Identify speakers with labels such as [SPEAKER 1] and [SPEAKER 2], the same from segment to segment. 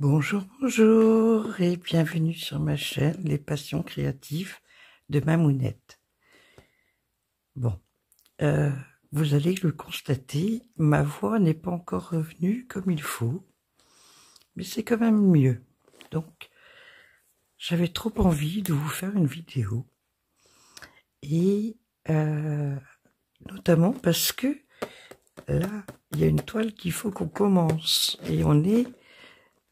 [SPEAKER 1] Bonjour, bonjour et bienvenue sur ma chaîne Les Passions Créatives de Mamounette. Bon, vous allez le constater, ma voix n'est pas encore revenue comme il faut, mais c'est quand même mieux. Donc, j'avais trop envie de vous faire une vidéo et notamment parce que là, il y a une toile qu'il faut qu'on commence et on est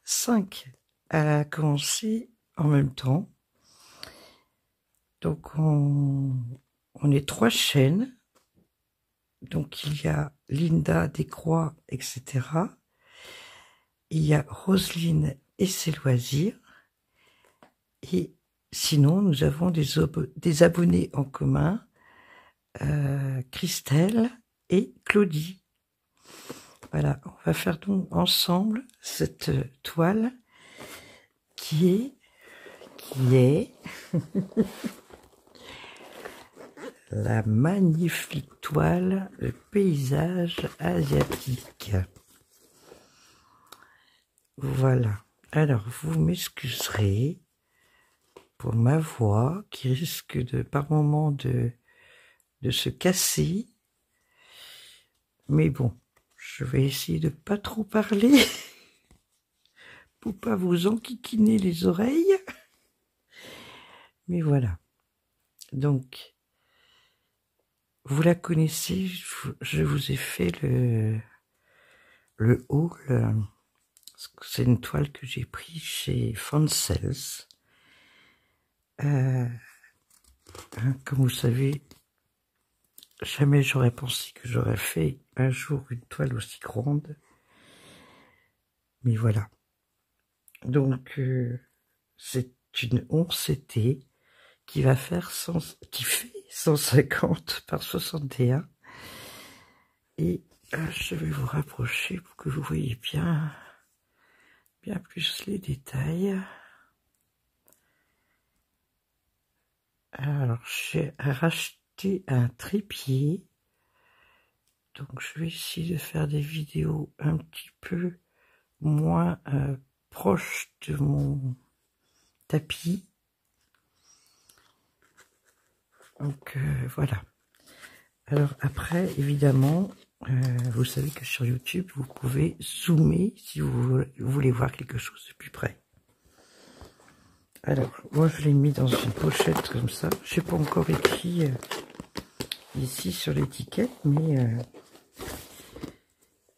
[SPEAKER 1] 5 à commencer en même temps. Donc on est 3 chaînes. Donc il y a Linda Descroix, etc. Il y a Roselyne et ses loisirs. Et sinon, nous avons des abonnés en commun, Christelle et Claudie. Voilà, on va faire donc ensemble cette toile qui est la magnifique toile de paysage asiatique. Voilà. Alors, vous m'excuserez pour ma voix qui risque de, par moment, de se casser. Mais bon, je vais essayer de pas trop parler pour pas vous enquiquiner les oreilles. Mais voilà. Donc, vous la connaissez, je vous ai fait le haul. C'est une toile que j'ai prise chez Foncels. Comme vous savez, jamais j'aurais pensé que j'aurais fait un jour une toile aussi grande. Mais voilà. Donc, c'est une 11CT qui va faire qui fait 150 par 61. Et je vais vous rapprocher pour que vous voyez bien plus les détails. Alors, j'ai racheté un trépied. Donc, je vais essayer de faire des vidéos un petit peu moins proches de mon tapis. Donc, voilà. Alors, après, évidemment, vous savez que sur YouTube, vous pouvez zoomer si vous voulez voir quelque chose de plus près. Alors, moi, je l'ai mis dans une pochette comme ça. Je n'ai pas encore écrit ici sur l'étiquette, mais...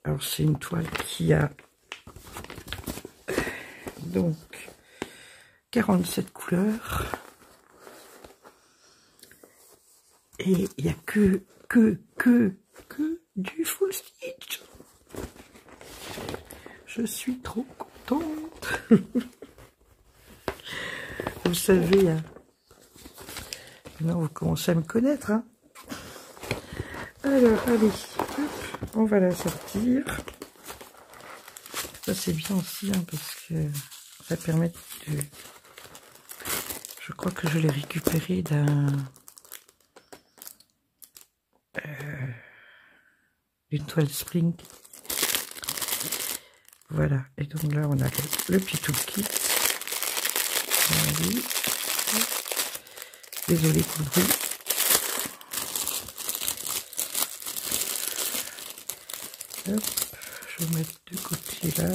[SPEAKER 1] alors, c'est une toile qui a donc 47 couleurs. Et il n'y a que du full stitch. Je suis trop contente. Vous savez, hein, maintenant vous commencez à me connaître. Hein. Alors, allez, hop, on va la sortir. Ça, c'est bien aussi, hein, parce que ça permet de... Je crois que je l'ai récupéré d'une toile spring. Voilà, et donc là, on a le petit toolkit. Allez. Désolé pour le bruit. Hop, je vais mettre de côté là.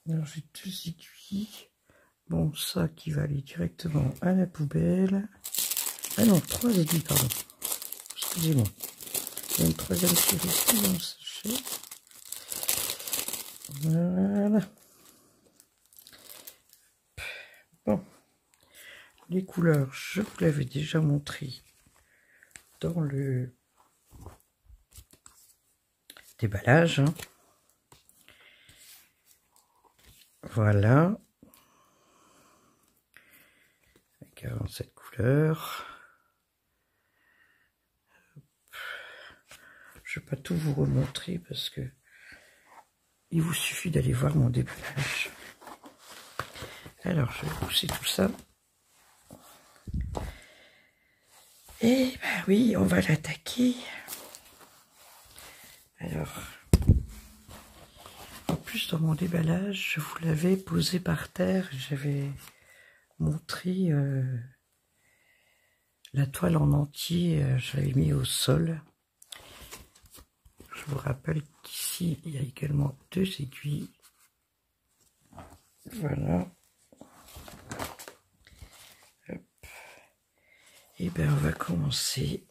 [SPEAKER 1] Alors j'ai 2 aiguilles. Bon, ça qui va aller directement à la poubelle. Ah non, 3 aiguilles, pardon. Excusez-moi. Il y a une 3e qui est restée dans le sachet. Voilà. Bon. Les couleurs, je vous l'avais déjà montré dans le déballage. Hein. Voilà. 47 couleurs. Je ne vais pas tout vous remontrer parce que il vous suffit d'aller voir mon déballage. Alors, je vais pousser tout ça. Et ben oui, on va l'attaquer. Alors, hop plus, dans mon déballage, je vous l'avais posé par terre. J'avais montré la toile en entier. Je l'avais mis au sol. Je vous rappelle qu'ici, il y a également 2 aiguilles. Voilà. Hop. Et bien, on va commencer.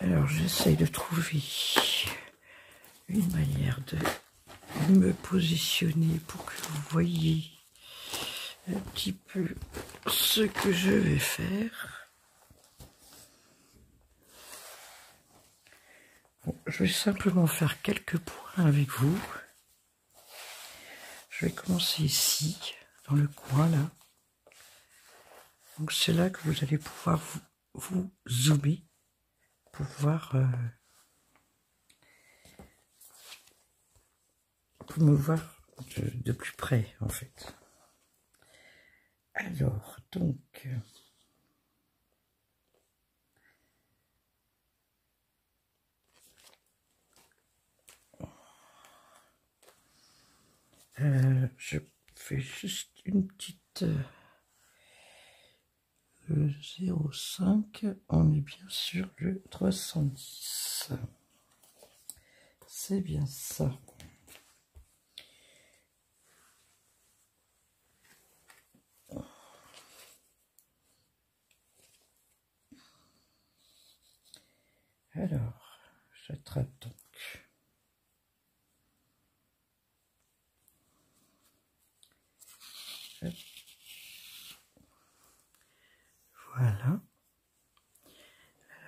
[SPEAKER 1] Alors, j'essaye de trouver une manière de me positionner pour que vous voyez un petit peu ce que je vais faire. Bon, je vais simplement faire quelques points avec vous. Je vais commencer ici, dans le coin là. Donc c'est là que vous allez pouvoir vous zoomer pour voir, pour me voir de plus près en fait. Alors, donc, je fais juste une petite 0,5, on est bien sur le 310. C'est bien ça. Alors, j'attrape donc. Voilà.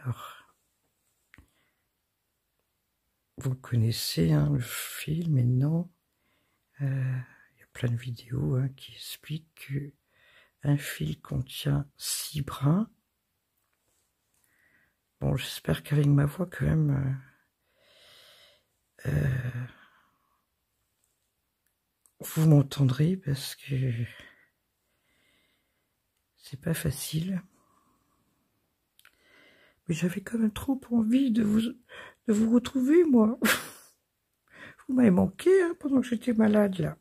[SPEAKER 1] Alors, vous connaissez hein, le fil, mais non. Il y a plein de vidéos hein, qui expliquent que un fil contient 6 brins. Bon, j'espère qu'avec ma voix, quand même, vous m'entendrez parce que c'est pas facile. Mais j'avais quand même trop envie de vous retrouver, moi. Vous m'avez manqué hein, pendant que j'étais malade, là.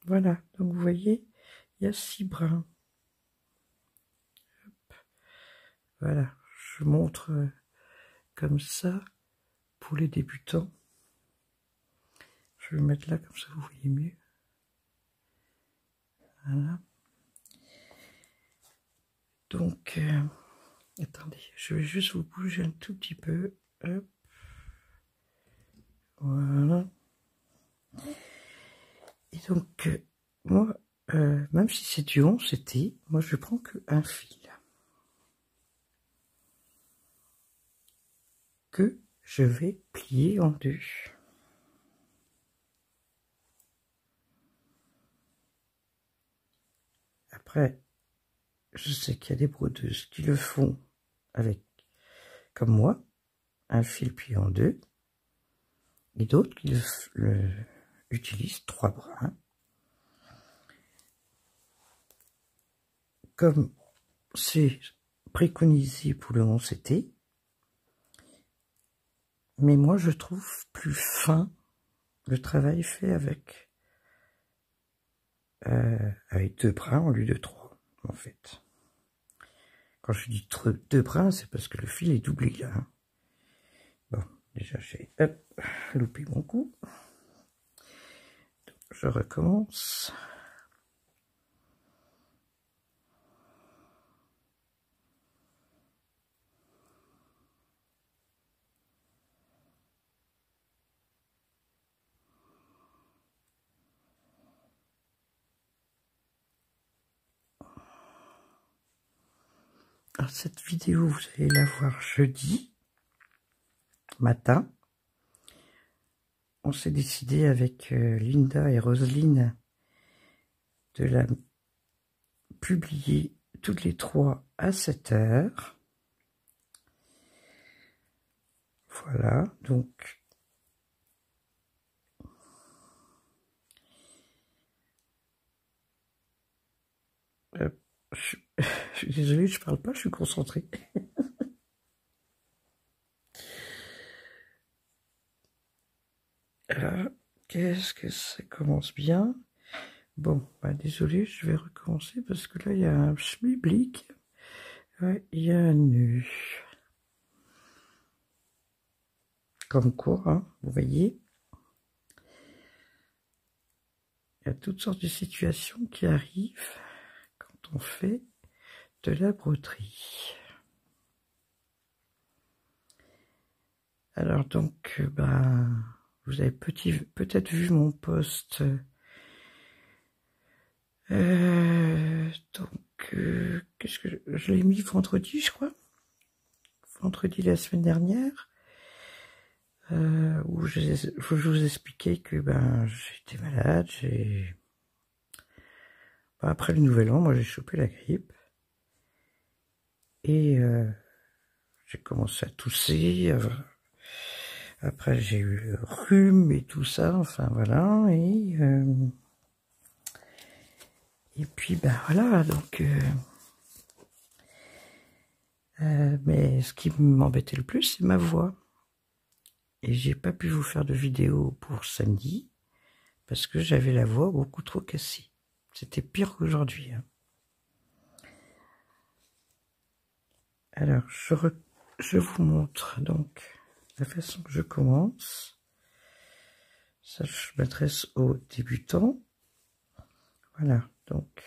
[SPEAKER 1] Voilà, donc vous voyez, il y a 6 brins. Hop. Voilà, je montre comme ça pour les débutants. Je vais le mettre là, comme ça vous voyez mieux. Voilà. Donc, attendez, je vais juste vous bouger un tout petit peu. Hop. Voilà. Et donc, moi, même si c'est du 11 c'était, moi je prends qu'un fil. Que je vais plier en 2. Après, je sais qu'il y a des brodeuses qui le font avec, comme moi, un fil plié en 2, et d'autres qui utilisent 3 brins. Comme c'est préconisé pour le 11 été, mais moi je trouve plus fin le travail fait avec 2 brins au lieu de 3, en fait. Quand je dis 2 brins, c'est parce que le fil est doublé là. Hein. Bon, déjà j'ai loupé mon coup. Donc, je recommence. Alors, cette vidéo, vous allez la voir jeudi matin. On s'est décidé avec Linda et Roselyne de la publier toutes les 3 à 7 h. Voilà, donc je suis désolée, je parle pas, je suis concentrée. Qu'est-ce que ça commence bien? Bon, bah désolé, je vais recommencer parce que là, il y a un schmilblick. Ouais, il y a un nœud. Comme quoi, hein, vous voyez, il y a toutes sortes de situations qui arrivent quand on fait de la broderie. Alors donc, ben, vous avez peut-être vu mon post. Qu'est-ce que je l'ai mis vendredi, je crois. Vendredi la semaine dernière. Où je vous expliquais que ben j'étais malade, après le nouvel an, moi j'ai chopé la grippe et j'ai commencé à tousser. Après j'ai eu le rhume et tout ça, enfin voilà, et puis ben voilà, donc mais ce qui m'embêtait le plus, c'est ma voix. Et j'ai pas pu vous faire de vidéo pour samedi parce que j'avais la voix beaucoup trop cassée. C'était pire qu'aujourd'hui. Hein. Alors, je vous montre donc la façon que je commence. Ça, je m'adresse aux débutants. Voilà, donc.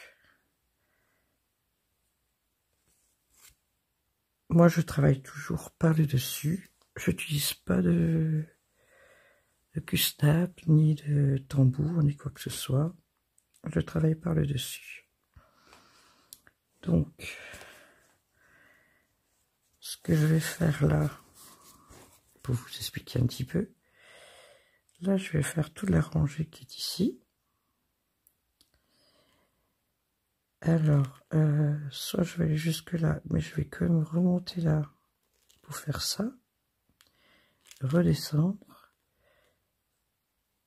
[SPEAKER 1] Moi, je travaille toujours par le dessus. Je n'utilise pas de Q-snap, ni de tambour, ni quoi que ce soit. Je travaille par le dessus. Donc, ce que je vais faire là, pour vous expliquer un petit peu, là, je vais faire toute la rangée qui est ici. Alors, soit je vais aller jusque là, mais je vais quand même remonter là pour faire ça. Redescendre.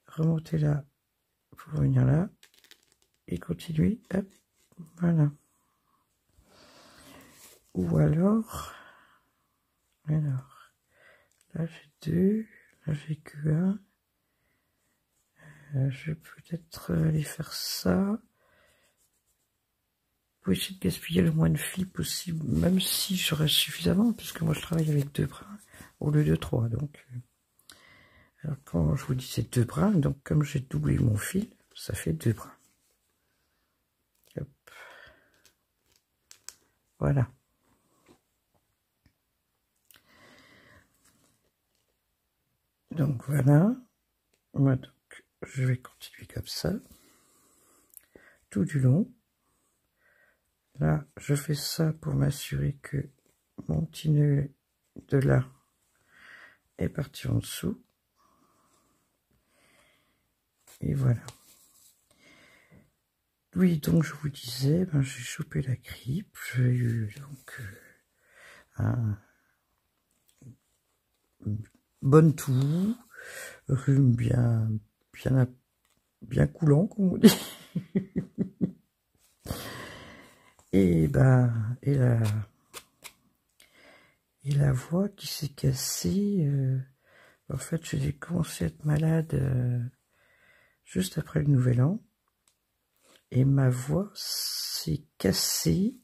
[SPEAKER 1] Remonter là pour venir là. Et continuer. Hop, voilà. Ou alors, là j'ai 2, là j'ai que 1. Je vais peut-être aller faire ça. Pour essayer de gaspiller le moins de fil possible, même si j'aurais suffisamment, puisque moi je travaille avec 2 brins au lieu de 3. Donc, alors quand je vous dis c'est 2 brins, donc comme j'ai doublé mon fil, ça fait 2 brins. Hop. Voilà. Donc voilà. Moi donc je vais continuer comme ça tout du long. Là, je fais ça pour m'assurer que mon petit nœud de là est parti en dessous. Et voilà. Oui, donc je vous disais, ben, j'ai chopé la grippe. J'ai eu donc un bonne toux, rhume bien coulant, comme on dit. Et ben, et la voix qui s'est cassée. En fait, j'ai commencé à être malade juste après le Nouvel An. Et ma voix s'est cassée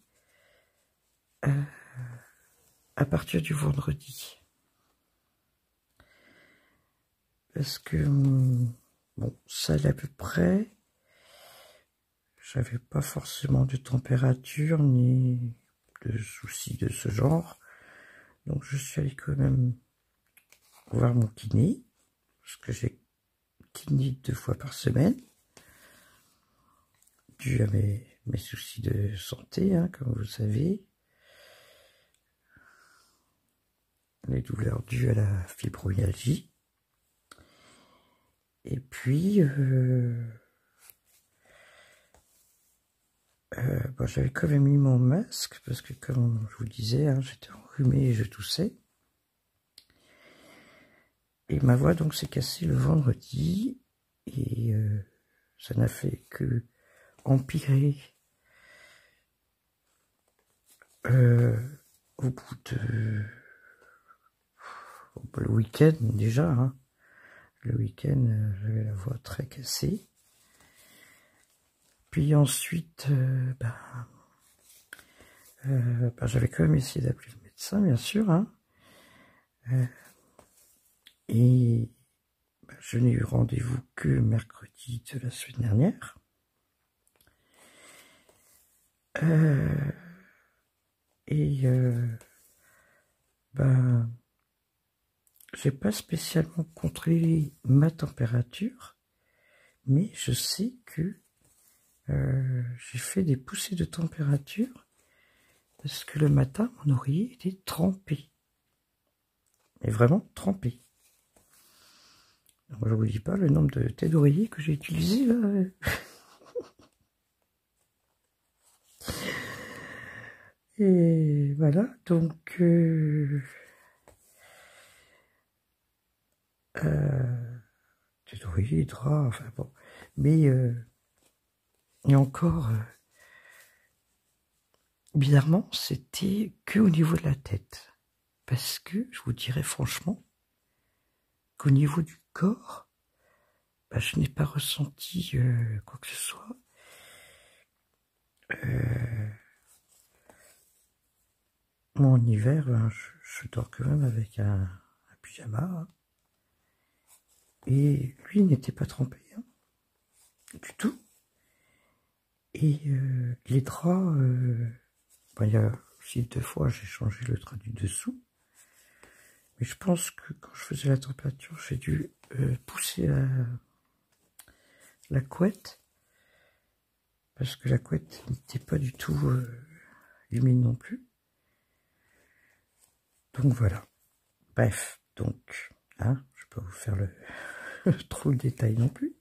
[SPEAKER 1] à partir du vendredi. Parce que, bon, ça allait à peu près. J'avais pas forcément de température ni de soucis de ce genre. Donc je suis allé quand même voir mon kiné. Parce que j'ai kiné 2 fois par semaine. Dû à mes soucis de santé, hein, comme vous savez. Les douleurs dues à la fibromyalgie. Et puis, bon, j'avais quand même mis mon masque, parce que comme je vous disais, hein, j'étais enrhumé et je toussais. Et ma voix donc s'est cassée le vendredi, et ça n'a fait que empirer au bout de le week-end déjà, hein. Le week-end, j'avais la voix très cassée. Puis ensuite, j'avais quand même essayé d'appeler le médecin, bien sûr. Hein. Et je n'ai eu rendez-vous que mercredi de la semaine dernière. J'ai pas spécialement contrôlé ma température, mais je sais que j'ai fait des poussées de température parce que le matin, mon oreiller était trempé. Mais vraiment trempé. Alors, je vous dis pas le nombre de têtes d'oreiller que j'ai utilisé là. Et voilà, donc têtes d'oreiller, draps, enfin bon. Mais et encore, bizarrement, c'était que au niveau de la tête. Parce que, je vous dirais franchement, qu'au niveau du corps, je n'ai pas ressenti quoi que ce soit. Moi, en hiver, je dors quand même avec un pyjama. Hein. Et lui n'était pas trempé, hein, du tout. Et les draps, il y a aussi 2 fois, j'ai changé le drap du dessous. Mais je pense que quand je faisais la température, j'ai dû pousser la couette. Parce que la couette n'était pas du tout humide non plus. Donc voilà. Bref, donc, hein, je peux pas vous faire trop le détail non plus.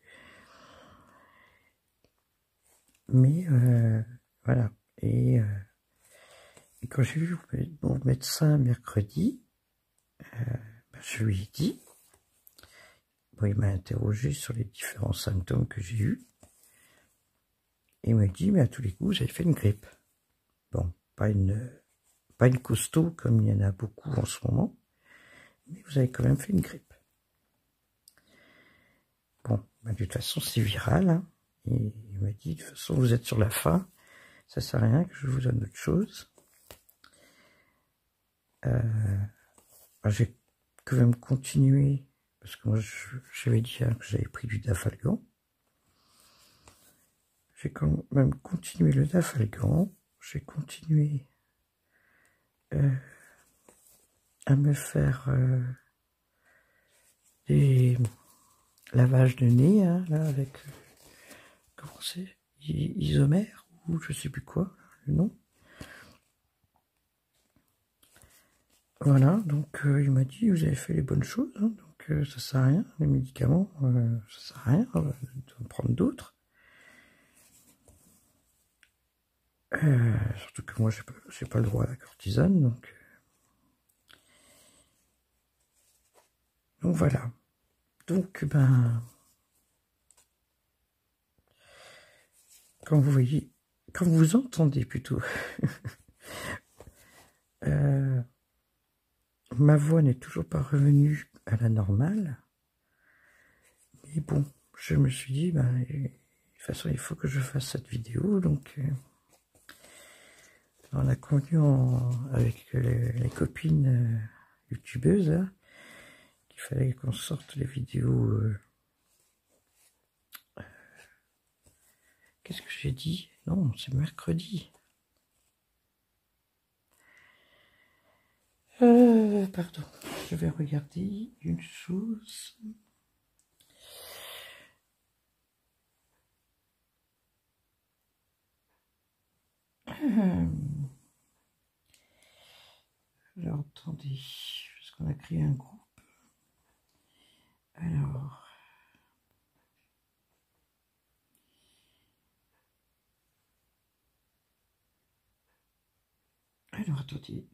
[SPEAKER 1] Mais voilà. Et quand j'ai vu mon médecin mercredi, je lui ai dit, bon, il m'a interrogé sur les différents symptômes que j'ai eus. Et il m'a dit, mais à tous les coups, vous avez fait une grippe. Bon, pas une costaud comme il y en a beaucoup en ce moment, mais vous avez quand même fait une grippe. Bon, de toute façon, c'est viral. Hein. Et il m'a dit, de toute façon, vous êtes sur la fin, ça sert à rien que je vous donne autre chose. J'ai quand même continué, parce que moi, j'avais dit hein, que j'avais pris du Dafalgan. J'ai quand même continué le Dafalgan. J'ai continué à me faire des lavages de nez, hein, là, avec, comment c'est, isomère, ou je sais plus quoi, le nom. Voilà, donc il m'a dit, vous avez fait les bonnes choses, hein, donc ça sert à rien, les médicaments, ça sert à rien d'en prendre d'autres. Surtout que moi, j'ai pas le droit à la cortisone, donc voilà. Donc, quand vous voyez, quand vous entendez plutôt, ma voix n'est toujours pas revenue à la normale, mais bon, je me suis dit, de toute façon, il faut que je fasse cette vidéo, donc on a convenu avec les copines youtubeuses hein, qu'il fallait qu'on sorte les vidéos. Qu'est-ce que j'ai dit? Non, c'est mercredi. Pardon, je vais regarder une chose. Alors, attendez, parce qu'on a créé un groupe. Alors, attendez.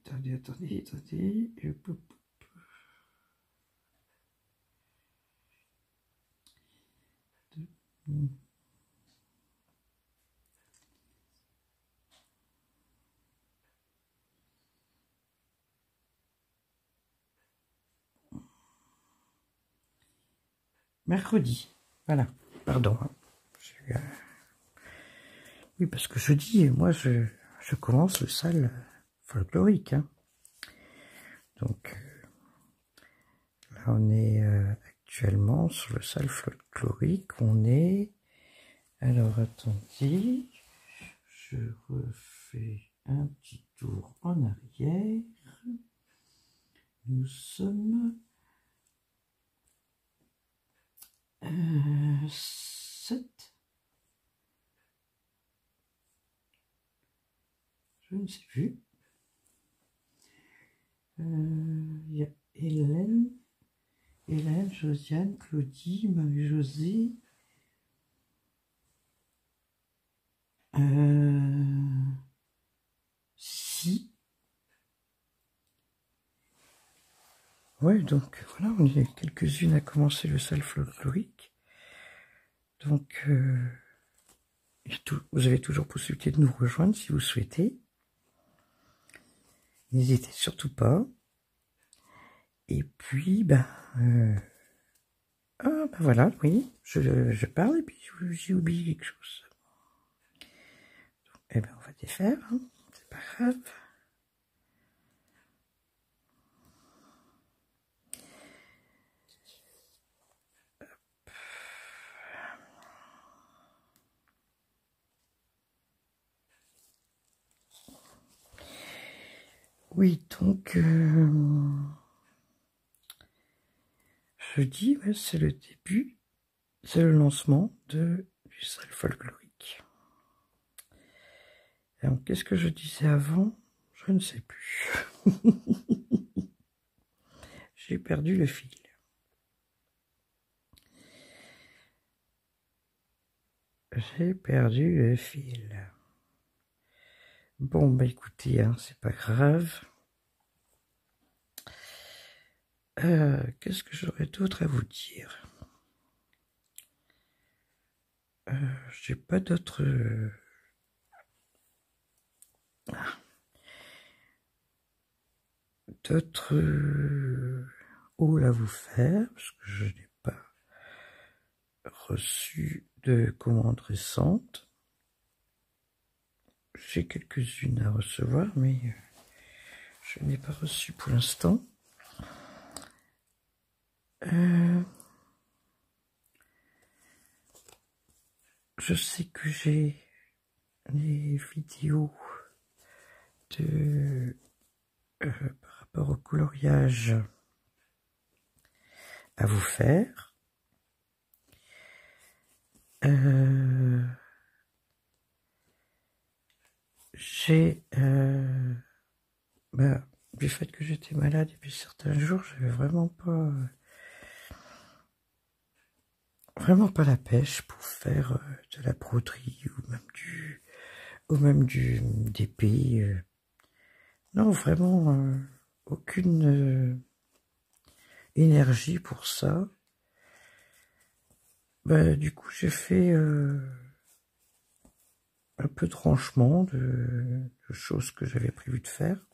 [SPEAKER 1] mercredi. Voilà, pardon. Hein. Oui, parce que jeudi, moi, je commence le salle folklorique. Hein. Donc, là, on est actuellement sur le salle folklorique. On est... Alors, attendez, je refais un petit tour en arrière. Nous sommes 7. Je ne sais plus. Il y a Hélène, Josiane, Claudie, Marie-Josée. Si. Ouais, donc voilà, on est quelques-unes à commencer le salle folklorique. Donc, vous avez toujours possibilité de nous rejoindre si vous souhaitez. N'hésitez surtout pas. Et puis, voilà, oui, je parle et puis j'ai oublié quelque chose. Eh ben, on va défaire, hein, c'est pas grave. Oui, donc, jeudi, ouais, c'est le début, c'est le lancement du salle folklorique. Alors, qu'est-ce que je disais avant? Je ne sais plus. J'ai perdu le fil. J'ai perdu le fil. Bon, bah écoutez, hein, c'est pas grave. Qu'est-ce que j'aurais d'autre à vous dire? J'ai pas d'autres... hauts à vous faire, parce que je n'ai pas reçu de commandes récentes. J'ai quelques-unes à recevoir, mais je n'ai pas reçu pour l'instant. Je sais que j'ai les vidéos par rapport au coloriage à vous faire. J'ai du fait que j'étais malade depuis certains jours, j'avais vraiment pas la pêche pour faire de la broderie ou même du d'épée. Non, vraiment aucune énergie pour ça. Du coup, j'ai fait un peu de rangement de choses que j'avais prévu de faire.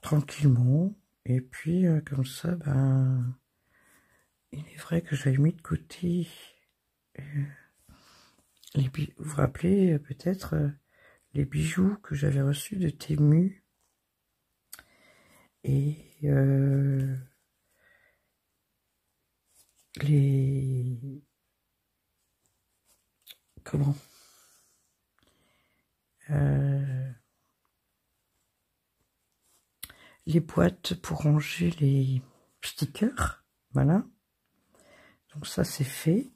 [SPEAKER 1] Tranquillement. Et puis, comme ça, il est vrai que j'avais mis de côté... vous vous rappelez peut-être les bijoux que j'avais reçus de Temu. Et comment les boîtes pour ranger les stickers, voilà. Donc ça c'est fait.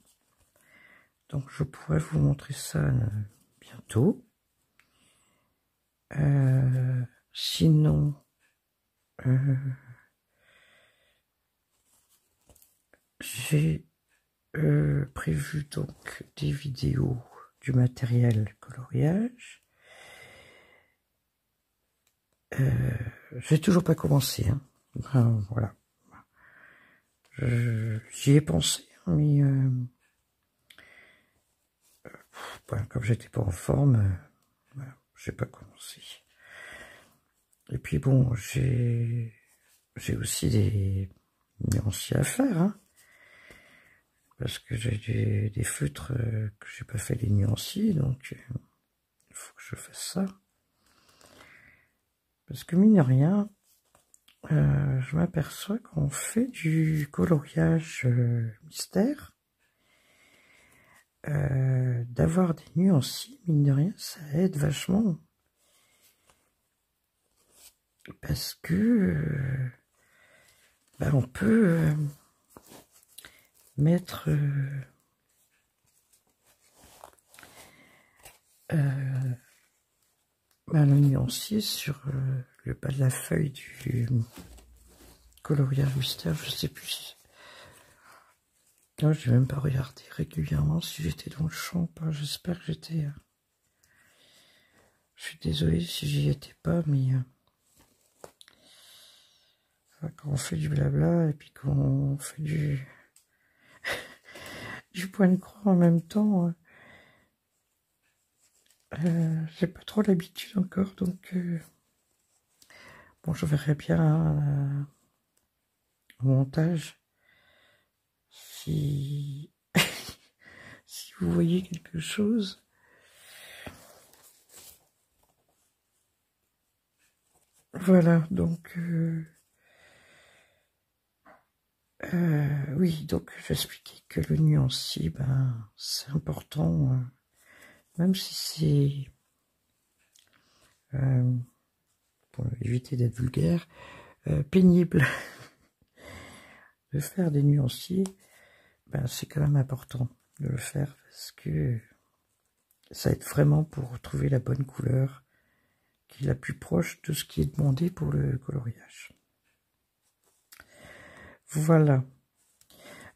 [SPEAKER 1] Donc je pourrais vous montrer ça bientôt. Sinon, j'ai prévu donc des vidéos du matériel coloriage. J'ai toujours pas commencé, hein. Enfin, voilà. J'y ai pensé, hein, mais comme j'étais pas en forme, j'ai pas commencé. Et puis bon, j'ai aussi nuancier à faire, hein, parce que j'ai des feutres que j'ai pas fait les nuanciers, donc il faut que je fasse ça. Parce que mine de rien, je m'aperçois qu'on fait du coloriage mystère. D'avoir des nuanciers, mine de rien, ça aide vachement. Parce que on peut mettre le nuancier sur le bas de la feuille du coloriage mystère, je sais plus. Non, j'ai même pas regardé régulièrement si j'étais dans le champ ou pas. J'espère que j'étais. Je suis désolé si j'y étais pas, mais quand on fait du blabla et puis qu'on fait du point de croix en même temps, j'ai pas trop l'habitude encore, donc bon, je verrai bien au montage si si vous voyez quelque chose. Voilà, donc oui, donc j'expliquais que le nuancier, c'est important, même si c'est, pour éviter d'être vulgaire, pénible de faire des nuanciers, c'est quand même important de le faire parce que ça aide vraiment pour trouver la bonne couleur qui est la plus proche de ce qui est demandé pour le coloriage. Voilà.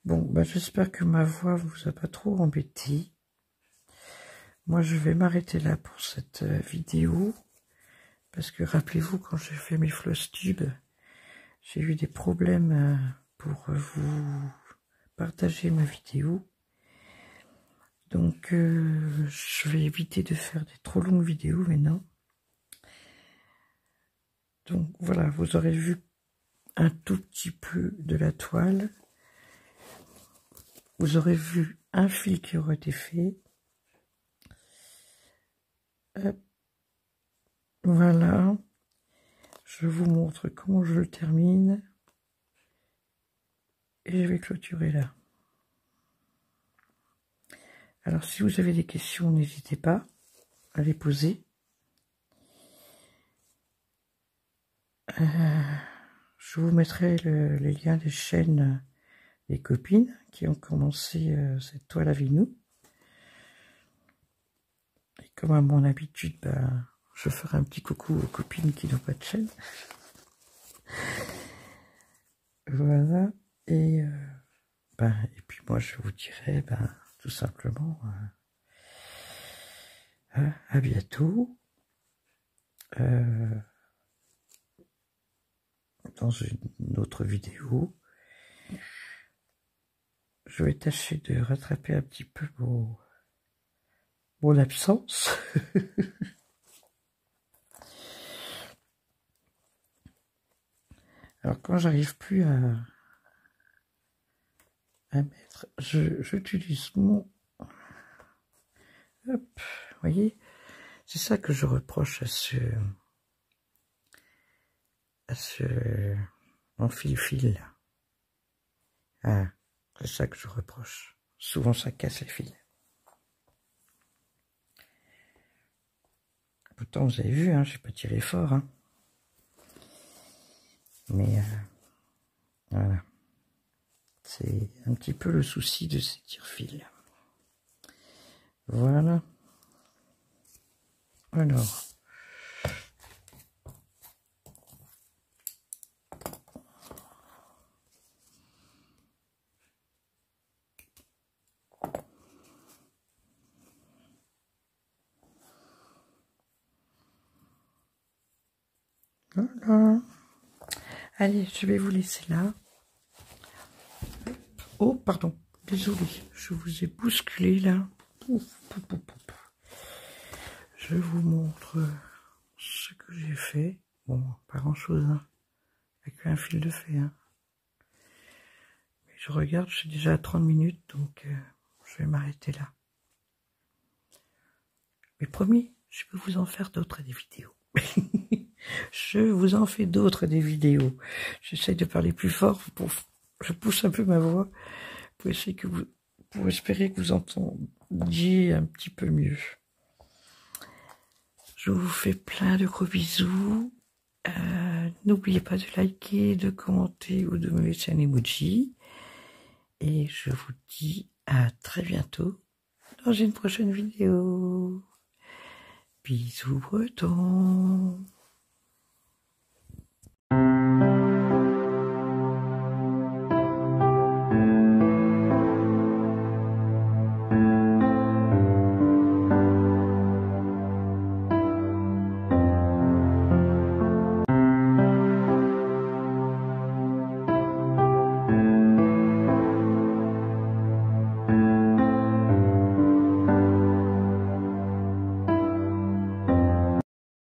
[SPEAKER 1] Bon, j'espère que ma voix vous a pas trop embêté. Moi, je vais m'arrêter là pour cette vidéo. Parce que rappelez-vous, quand j'ai fait mes floss tubes, j'ai eu des problèmes pour vous partager ma vidéo. Donc, je vais éviter de faire des trop longues vidéos maintenant. Donc, voilà, vous aurez vu un tout petit peu de la toile. Vous aurez vu un fil qui aurait été fait. Hop. Voilà. Je vous montre comment je le termine. Et je vais clôturer là. Alors, si vous avez des questions, n'hésitez pas à les poser. Je vous mettrai les liens des chaînes des copines qui ont commencé cette toile avec nous. Et comme à mon habitude, je ferai un petit coucou aux copines qui n'ont pas de chaîne. Voilà. Et puis moi, je vous dirai tout simplement à bientôt. Dans une autre vidéo. Je vais tâcher de rattraper un petit peu mon absence. Alors quand j'arrive plus à mettre, j'utilise mon... Hop, vous voyez, c'est ça que je reproche à ce fil. Ah, c'est ça que je reproche. Souvent ça casse les fils. Pourtant vous avez vu, j'ai pas tiré fort. Mais voilà. C'est un petit peu le souci de ces tire-fils. Voilà. Alors. Voilà. Allez, je vais vous laisser là. Oh, pardon. Désolé, je vous ai bousculé là. Je vous montre ce que j'ai fait. Bon, pas grand chose, avec un fil de fer. Je regarde, je suis déjà à 30 minutes, donc je vais m'arrêter là. Mais promis, je peux vous en faire d'autres des vidéos. Je vous en fais d'autres des vidéos. J'essaye de parler plus fort, je pousse un peu ma voix pour espérer que vous entendiez un petit peu mieux. Je vous fais plein de gros bisous. N'oubliez pas de liker, de commenter ou de me laisser un emoji. Et je vous dis à très bientôt dans une prochaine vidéo. Bisous bretons.